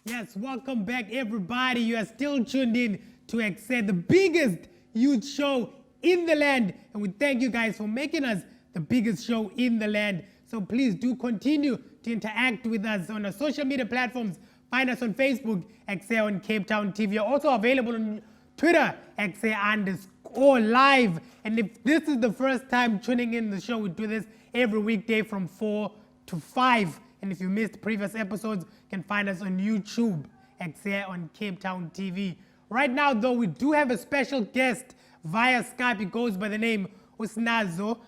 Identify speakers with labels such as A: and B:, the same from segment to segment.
A: Yes, welcome back, everybody. You are still tuned in to EKSE, the biggest youth show in the land. And we thank you guys for making us the biggest show in the land. So please do continue to interact with us on our social media platforms. Find us on Facebook, EKSE on Cape Town TV. You're also available on Twitter, EKSE_live. And if this is the first time tuning in the show, we do this every weekday from 4 to 5. And if you missed previous episodes, you can find us on YouTube, EKSE on Cape Town TV. Right now, though, we do have a special guest via Skype. He goes by the name of Sinazo.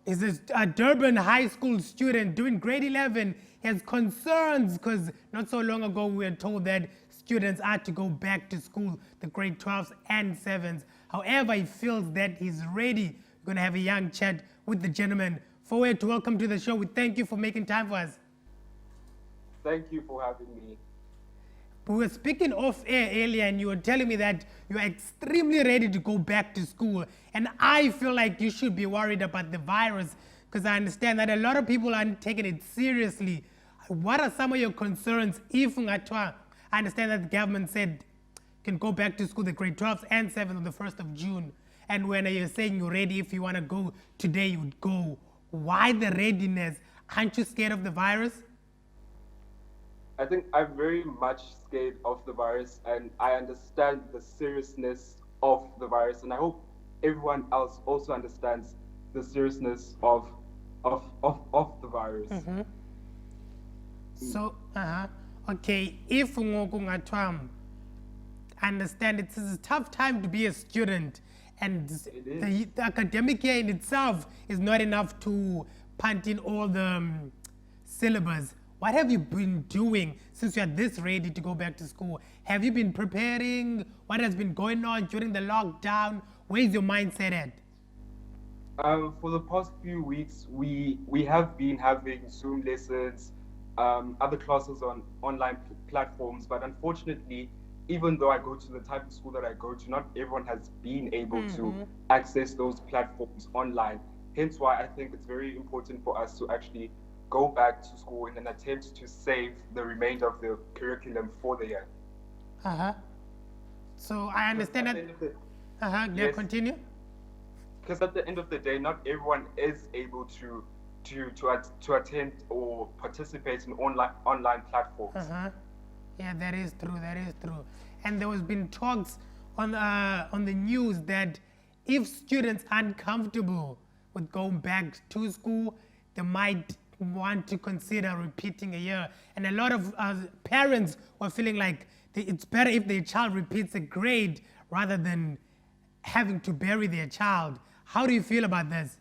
A: He's a Durban high school student doing grade 11. He has concerns because not so long ago we were told that students are to go back to school, the grade 12s and 7s. However, he feels that he's ready. We're going to have a young chat with the gentleman. Forward to welcome to the show. We thank you for making time for us.
B: Thank you for having me.
A: We were speaking off air earlier and you were telling me that you are extremely ready to go back to school. And I feel like you should be worried about the virus because I understand that a lot of people aren't taking it seriously. What are some of your concerns if I understand that the government said you can go back to school the grade 12s and 7s on the 1st of June. And when you're saying you're ready, if you want to go today, you would go. Why the readiness? Aren't you scared of the virus?
B: I think I'm very much scared of the virus and I understand the seriousness of the virus and I hope everyone else also understands the seriousness of the virus.
A: Mm-hmm. So, okay, if I understand it's a tough time to be a student and the academic year in itself is not enough to punt in all the syllabus. What have you been doing since you are this ready to go back to school? Have you been preparing? What has been going on during the lockdown? Where's your mindset at?
B: For the past few weeks, we have been having Zoom lessons, other classes on online platforms, but unfortunately, even though I go to the type of school that I go to, not everyone has been able to access those platforms online. Hence why I think it's very important for us to actually go back to school in an attempt to save the remainder of the curriculum for the year.
A: So I understand that.
B: Yes.
A: Continue.
B: Because at the end of the day, not everyone is able to attend or participate in online platforms.
A: Yeah, that is true. That is true. And there has been talks on the news that if students aren't comfortable with going back to school, they might want to consider repeating a year. And a lot of parents were feeling like it's better if their child repeats a grade rather than having to bury their child. How do you feel about this?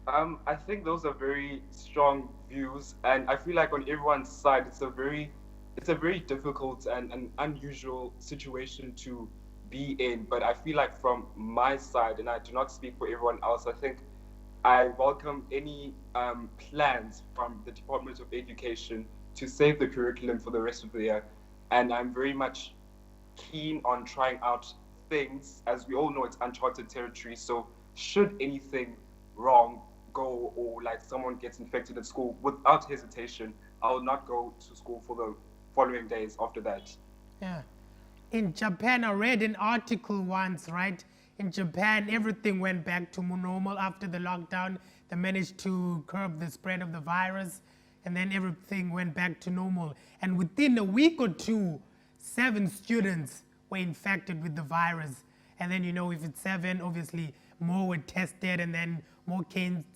B: I think those are very strong views, and I feel like on everyone's side, it's a very difficult and an unusual situation to be in. But I feel like from my side, and I do not speak for everyone else, I think I welcome any plans from the Department of Education to save the curriculum for the rest of the year. And I'm very much keen on trying out things. As we all know, it's uncharted territory. So should anything wrong go or like someone gets infected at school, without hesitation, I will not go to school for the following days after that.
A: Yeah. In Japan, I read an article once, right? In Japan, everything went back to normal after the lockdown. They managed to curb the spread of the virus, and then everything went back to normal. And within a week or two, 7 students were infected with the virus. And then, if it's 7, obviously more were tested, and then more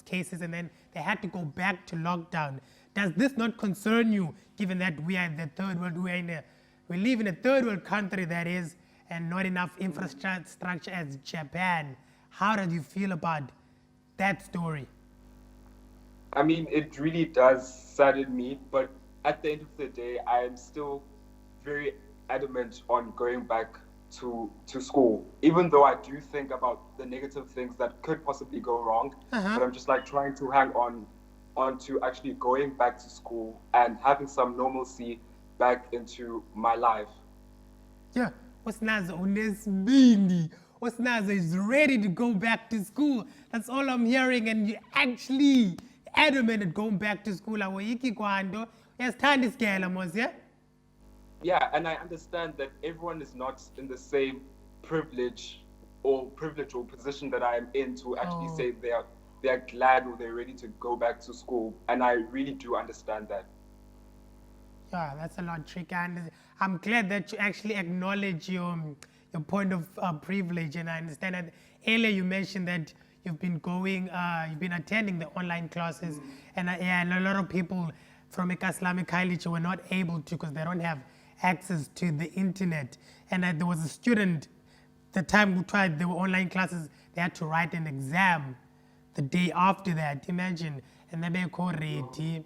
A: cases, and then they had to go back to lockdown. Does this not concern you, given that we are in the third world? We live in a third world country, that is, and not enough infrastructure as Japan. How do you feel about that story?
B: I mean, it really does sadden me, but at the end of the day, I am still very adamant on going back to school, even though I do think about the negative things that could possibly go wrong. But I'm just like trying to hang on to actually going back to school and having some normalcy back into my life.
A: Yeah. Sinazo is ready to go back to school. That's all I'm hearing, and you're actually adamant at going back to school. Yes, time is mos, yeah?
B: Yeah, and I understand that everyone is not in the same privilege or position that I am in to actually
A: Oh,
B: say they are glad or they're ready to go back to school, and I really do understand that.
A: yeah, that's a lot tricky. And I'm glad that you actually acknowledge your point of privilege. And I understand that earlier you mentioned that you've been attending the online classes, and yeah, and a lot of people from Islamic college were not able to because they don't have access to the internet. And there was a student, the time we tried, there were online classes, they had to write an exam the day after that, imagine, and then they call ready.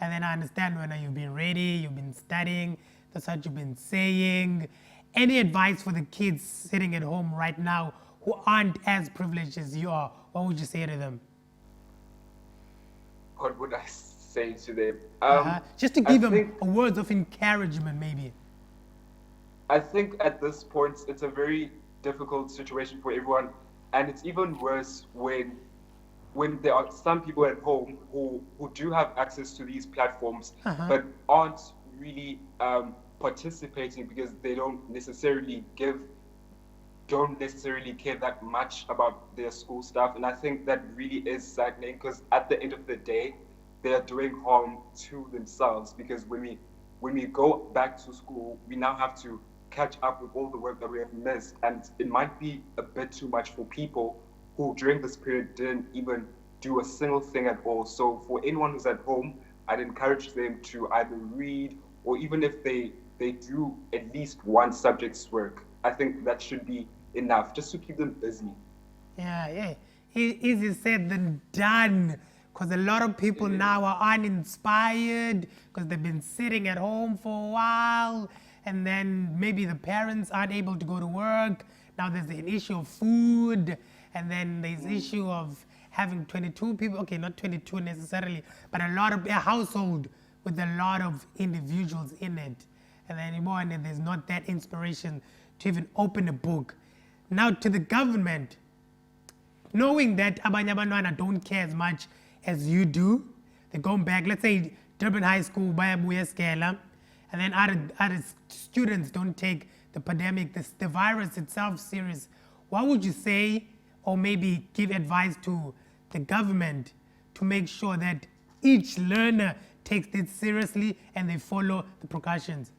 A: And then I understand when you've been ready, you've been studying, that's what you've been saying. Any advice for the kids sitting at home right now who aren't as privileged as you are? What would you say to them?
B: What would I say to them?
A: Just to
B: I
A: give them
B: think
A: a words of encouragement, maybe.
B: I think at this point it's a very difficult situation for everyone, and it's even worse when there are some people at home who do have access to these platforms but aren't really participating because they don't necessarily care that much about their school stuff. And I think that really is saddening because at the end of the day, they are doing harm to themselves because when we go back to school, we now have to catch up with all the work that we have missed. And it might be a bit too much for people who during this period didn't even do a single thing at all. So for anyone who's at home, I'd encourage them to either read or even if they do at least one subject's work. I think that should be enough just to keep them busy.
A: Yeah, yeah. Easy said than done. Because a lot of people
B: It
A: now
B: is.
A: are uninspired because they've been sitting at home for a while, and then maybe the parents aren't able to go to work. Now there's an issue of food, and then there's issue of having 22 people. Okay, not 22 necessarily, but a lot of a household with a lot of individuals in it. And then anymore, and then there's not that inspiration to even open a book. Now to the government, knowing that abanye abantwana don't care as much as you do, they're going back. Let's say Durban High School, bayabuya Skela, and then other students don't take the pandemic, the virus itself serious. What would you say, or maybe give advice to the government to make sure that each learner takes it seriously and they follow the precautions?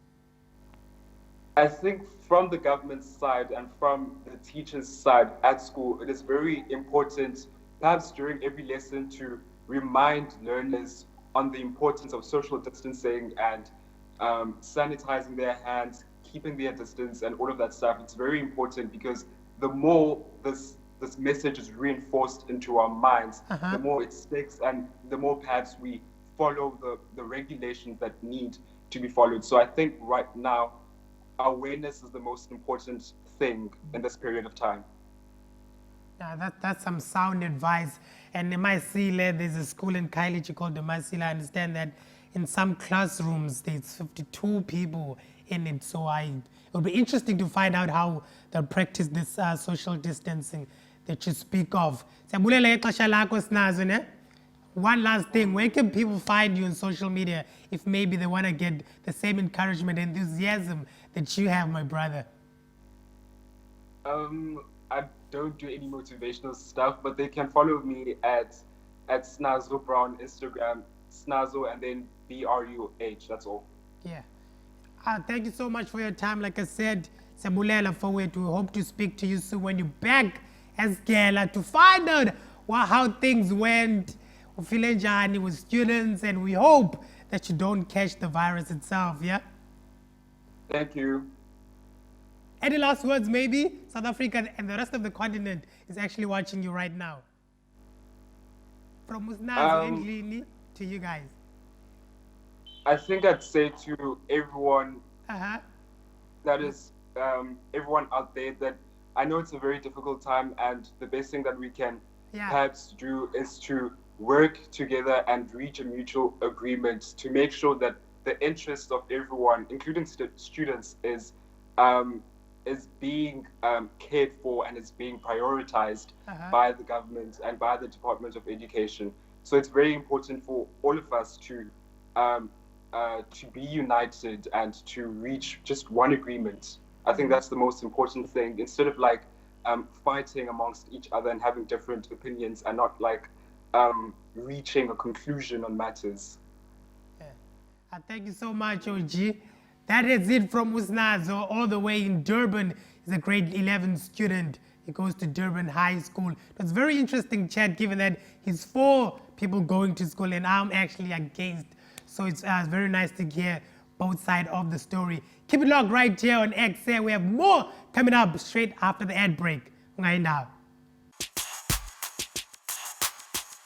B: I think from the government side and from the teachers' side at school, it is very important, perhaps during every lesson, to remind learners on the importance of social distancing and sanitizing their hands, keeping their distance, and all of that stuff. It's very important because the more this message is reinforced into our minds, the more it sticks, and the more perhaps we follow the regulations that need to be followed. So I think right now awareness is the most important thing in this period of time.
A: Yeah, that's some sound advice. And in my Masile, there's a school in Kailichi called the Masile. I understand that in some classrooms, there's 52 people in it. So it would be interesting to find out how they'll practice this social distancing that you speak of. Siyabulela ngexesha lakho, Sinazo, ne? One last thing, where can people find you on social media if maybe they want to get the same encouragement and enthusiasm that you have, my brother?
B: I don't do any motivational stuff, but they can follow me at Snazo Brown Instagram, Snazo and then BRUH. That's all.
A: Yeah. Thank you so much for your time. Like I said, Sabulela forward. We hope to speak to you soon when you're back as Gela to find out how things went. We feel enjoying with students, and we hope that you don't catch the virus itself. Yeah.
B: Thank you.
A: Any last words, maybe? South Africa and the rest of the continent is actually watching you right now. From Musnazi and
B: Um,
A: Lini to you guys.
B: I think I'd say to everyone
A: Uh huh.
B: that is everyone out there that I know it's a very difficult time, and the best thing that we can
A: Yeah.
B: perhaps do is to work together and reach a mutual agreement to make sure that the interest of everyone, including students, um, is being cared for and is being prioritized
A: Uh-huh.
B: by the government and by the Department of Education. So it's very important for all of us to um, to be united and to reach just one agreement. I think that's the most important thing. Instead of like fighting amongst each other and having different opinions and not like reaching a conclusion on matters.
A: Thank you so much, OG. That is it from Sinazo, all the way in Durban. He's a grade 11 student. He goes to Durban High School. It was very interesting chat, given that he's for people going to school and I'm actually against. So it's very nice to hear both sides of the story. Keep it locked right here on EKSE. We have more coming up straight after the ad break. Ngayon